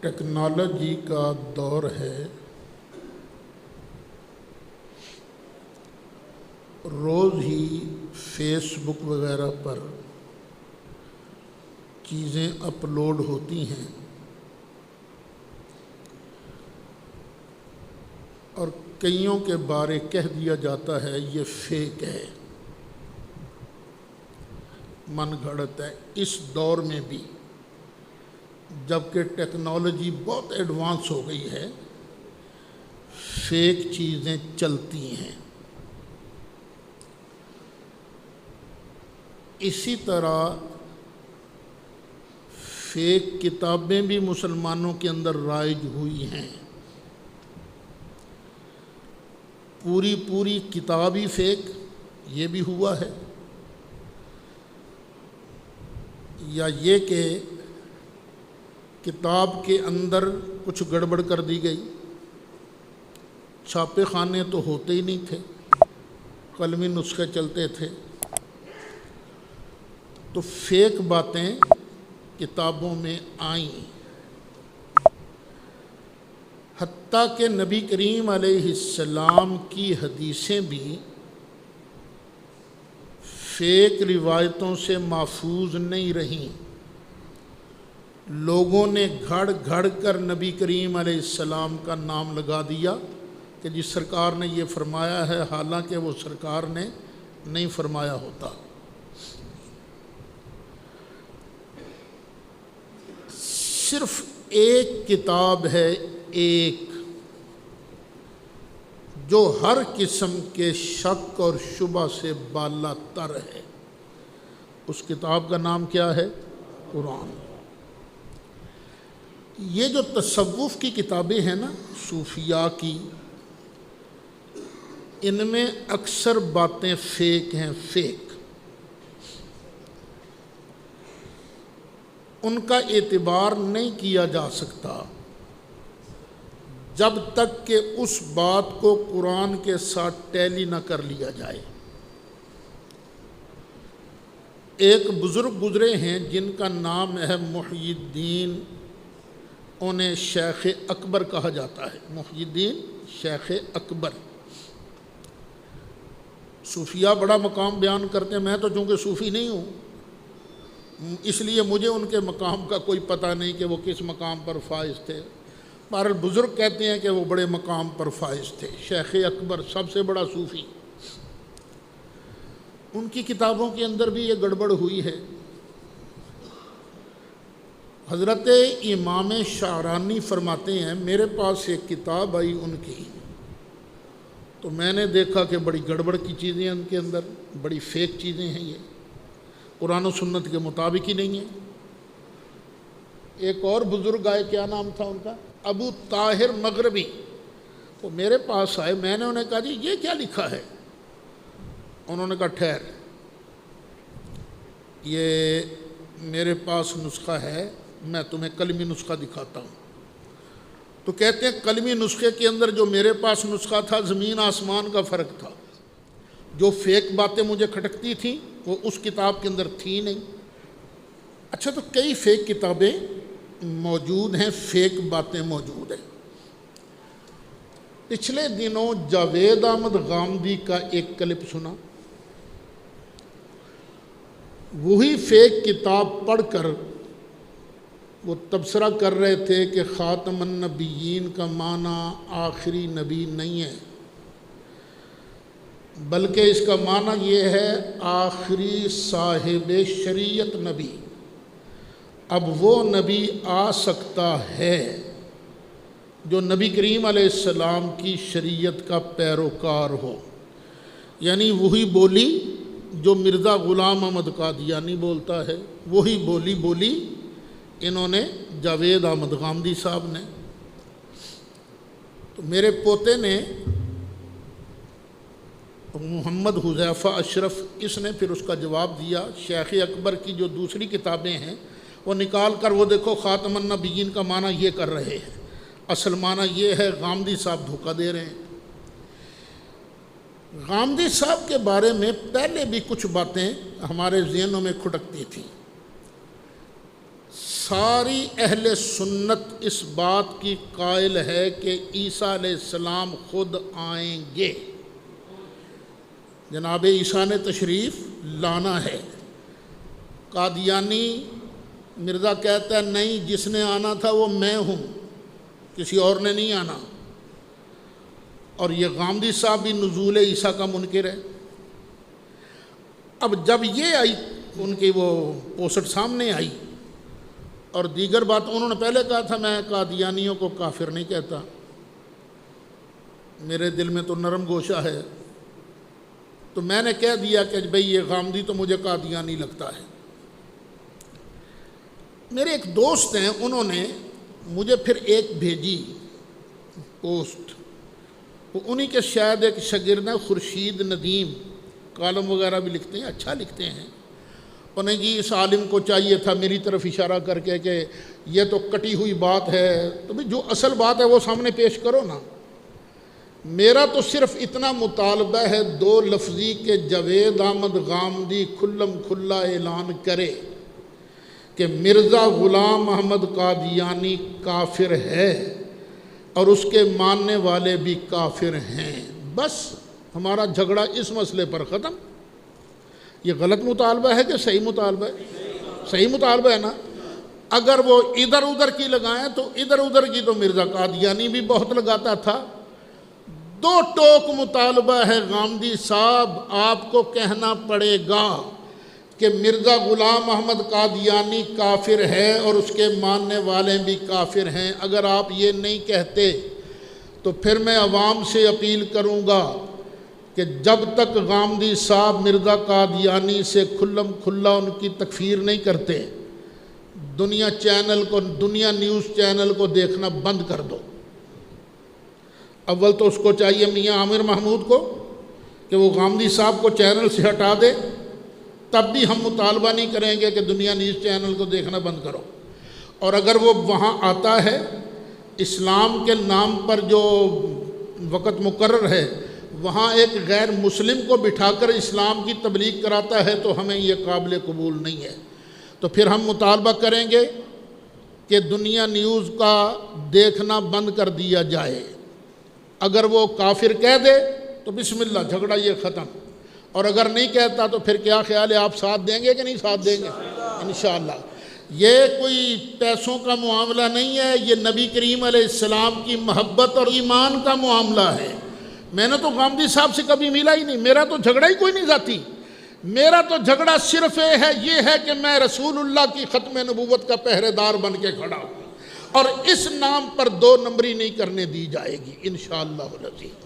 Technology کا دور ہے، روز ہی فیس بک وغیرہ پر چیزیں اپلوڈ ہوتی ہیں اور کئیوں کے بارے کہہ دیا جاتا ہے یہ فیک ہے، من گھڑت ہے۔ اس دور میں بھی جبکہ ٹیکنالوجی بہت ایڈوانس ہو گئی ہے، فیک چیزیں چلتی ہیں۔ اسی طرح فیک کتابیں بھی مسلمانوں کے اندر رائج ہوئی ہیں۔ پوری کتاب ہی فیک، یہ بھی ہوا ہے، یا یہ کہ کتاب کے اندر کچھ گڑبڑ کر دی گئی۔ چھاپے خانے تو ہوتے ہی نہیں تھے، قلمی نسخے چلتے تھے، تو فیک باتیں کتابوں میں آئیں۔ حتیٰ کہ نبی کریم علیہ السلام کی حدیثیں بھی فیک روایتوں سے محفوظ نہیں رہیں۔ لوگوں نے گھڑ گھڑ کر نبی کریم علیہ السلام کا نام لگا دیا کہ جس سرکار نے یہ فرمایا ہے، حالانکہ وہ سرکار نے نہیں فرمایا ہوتا۔ صرف ایک کتاب ہے، ایک، جو ہر قسم کے شک اور شبہ سے بالا تر ہے۔ اس کتاب کا نام کیا ہے؟ قرآن۔ یہ جو تصوف کی کتابیں ہیں نا، صوفیاء کی، ان میں اکثر باتیں فیک ہیں، فیک۔ ان کا اعتبار نہیں کیا جا سکتا جب تک کہ اس بات کو قرآن کے ساتھ ٹیلی نہ کر لیا جائے۔ ایک بزرگ گزرے ہیں جن کا نام ہے محی الدین، انہیں شیخ اکبر کہا جاتا ہے۔ محی الدین شیخ اکبر۔ صوفیاء بڑا مقام بیان کرتے ہیں، میں تو چونکہ صوفی نہیں ہوں اس لیے مجھے ان کے مقام کا کوئی پتہ نہیں کہ وہ کس مقام پر فائز تھے۔ بہرحال بزرگ کہتے ہیں کہ وہ بڑے مقام پر فائز تھے۔ شیخ اکبر سب سے بڑا صوفی، ان کی کتابوں کے اندر بھی یہ گڑبڑ ہوئی ہے۔ حضرت امام شعرانی فرماتے ہیں، میرے پاس ایک کتاب آئی ان کی، تو میں نے دیکھا کہ بڑی گڑبڑ کی چیزیں ان کے اندر، بڑی فیک چیزیں ہیں، یہ قرآن و سنت کے مطابق ہی نہیں ہے۔ ایک اور بزرگ آئے، کیا نام تھا ان کا؟ ابو طاہر مغربی۔ وہ میرے پاس آئے، میں نے انہیں کہا جی یہ کیا لکھا ہے؟ انہوں نے کہا ٹھہر، یہ میرے پاس نسخہ ہے، میں تمہیں قلمی نسخہ دکھاتا ہوں۔ تو کہتے ہیں قلمی نسخے کے اندر جو میرے پاس نسخہ تھا، زمین آسمان کا فرق تھا۔ جو فیک باتیں مجھے کھٹکتی تھیں وہ اس کتاب کے اندر تھی نہیں۔ اچھا، تو کئی فیک کتابیں موجود ہیں، فیک باتیں موجود ہیں۔ پچھلے دنوں جاوید احمد غامدی کا ایک کلپ سنا، وہی فیک کتاب پڑھ کر وہ تبصرہ کر رہے تھے کہ خاتم النبیین کا معنی آخری نبی نہیں ہے، بلکہ اس کا معنی یہ ہے آخری صاحب شریعت نبی۔ اب وہ نبی آ سکتا ہے جو نبی کریم علیہ السلام کی شریعت کا پیروکار ہو، یعنی وہی بولی جو مرزا غلام احمد قادیانی بولتا ہے، وہی بولی انہوں نے جاوید احمد غامدی صاحب نے۔ تو میرے پوتے نے محمد حذیفہ اشرف، اس نے پھر اس کا جواب دیا۔ شیخ اکبر کی جو دوسری کتابیں ہیں وہ نکال کر وہ دیکھو خاتم النبیین کا معنی یہ کر رہے ہیں، اصل معنی یہ ہے، غامدی صاحب دھوکہ دے رہے ہیں۔ غامدی صاحب کے بارے میں پہلے بھی کچھ باتیں ہمارے ذہنوں میں کھٹکتی تھیں۔ ساری اہل سنت اس بات کی قائل ہے کہ عیسیٰ علیہ السلام خود آئیں گے، جناب عیسیٰ نے تشریف لانا ہے۔ قادیانی مرزا کہتا ہے نہیں، جس نے آنا تھا وہ میں ہوں، کسی اور نے نہیں آنا۔ اور یہ غامدی صاحب بھی نزول عیسیٰ کا منکر ہے۔ اب جب یہ آئی، ان کی وہ پوسٹ سامنے آئی، اور دیگر بات انہوں نے پہلے کہا تھا میں قادیانیوں کو کافر نہیں کہتا، میرے دل میں تو نرم گوشہ ہے، تو میں نے کہہ دیا کہ بھئی یہ غامدی تو مجھے قادیانی لگتا ہے۔ میرے ایک دوست ہیں، انہوں نے مجھے پھر ایک بھیجی پوسٹ، وہ انہی کے شاید ایک شاگرد ہیں، خورشید ندیم، کالم وغیرہ بھی لکھتے ہیں، اچھا لکھتے ہیں۔ انہیں جی اس عالم کو چاہیے تھا میری طرف اشارہ کر کے کہ یہ تو کٹی ہوئی بات ہے، تو بھی جو اصل بات ہے وہ سامنے پیش کرو نا۔ میرا تو صرف اتنا مطالبہ ہے، دو لفظی کہ جاوید احمد غامدی کھلم کھلا اعلان کرے کہ مرزا غلام احمد قادیانی کافر ہے اور اس کے ماننے والے بھی کافر ہیں، بس ہمارا جھگڑا اس مسئلے پر ختم۔ یہ غلط مطالبہ ہے کہ صحیح مطالبہ ہے؟ صحیح مطالبہ ہے نا۔ اگر وہ ادھر ادھر کی لگائیں تو ادھر ادھر کی تو مرزا قادیانی بھی بہت لگاتا تھا۔ دو ٹوک مطالبہ ہے غامدی صاحب، آپ کو کہنا پڑے گا کہ مرزا غلام احمد قادیانی کافر ہے اور اس کے ماننے والے بھی کافر ہیں۔ اگر آپ یہ نہیں کہتے تو پھر میں عوام سے اپیل کروں گا کہ جب تک غامدی صاحب مرزا قادیانی سے کھلم کھلا ان کی تکفیر نہیں کرتے، دنیا نیوز چینل کو دیکھنا بند کر دو۔ اول تو اس کو چاہیے میاں عامر محمود کو کہ وہ غامدی صاحب کو چینل سے ہٹا دے، تب بھی ہم مطالبہ نہیں کریں گے کہ دنیا نیوز چینل کو دیکھنا بند کرو۔ اور اگر وہ وہاں آتا ہے، اسلام کے نام پر جو وقت مقرر ہے وہاں ایک غیر مسلم کو بٹھا کر اسلام کی تبلیغ کراتا ہے، تو ہمیں یہ قابل قبول نہیں ہے۔ تو پھر ہم مطالبہ کریں گے کہ دنیا نیوز کا دیکھنا بند کر دیا جائے۔ اگر وہ کافر کہہ دے تو بسم اللہ، جھگڑا یہ ختم۔ اور اگر نہیں کہتا تو پھر کیا خیال ہے، آپ ساتھ دیں گے کہ نہیں ساتھ دیں گے؟ انشاءاللہ۔ یہ کوئی پیسوں کا معاملہ نہیں ہے، یہ نبی کریم علیہ السلام کی محبت اور ایمان کا معاملہ ہے۔ میں نے تو غامدی صاحب سے کبھی ملا ہی نہیں، میرا تو جھگڑا ہی کوئی نہیں ذاتی۔ میرا تو جھگڑا صرف یہ ہے کہ میں رسول اللہ کی ختم نبوت کا پہرے دار بن کے کھڑا ہوں، اور اس نام پر دو نمبری نہیں کرنے دی جائے گی انشاءاللہ العزیز۔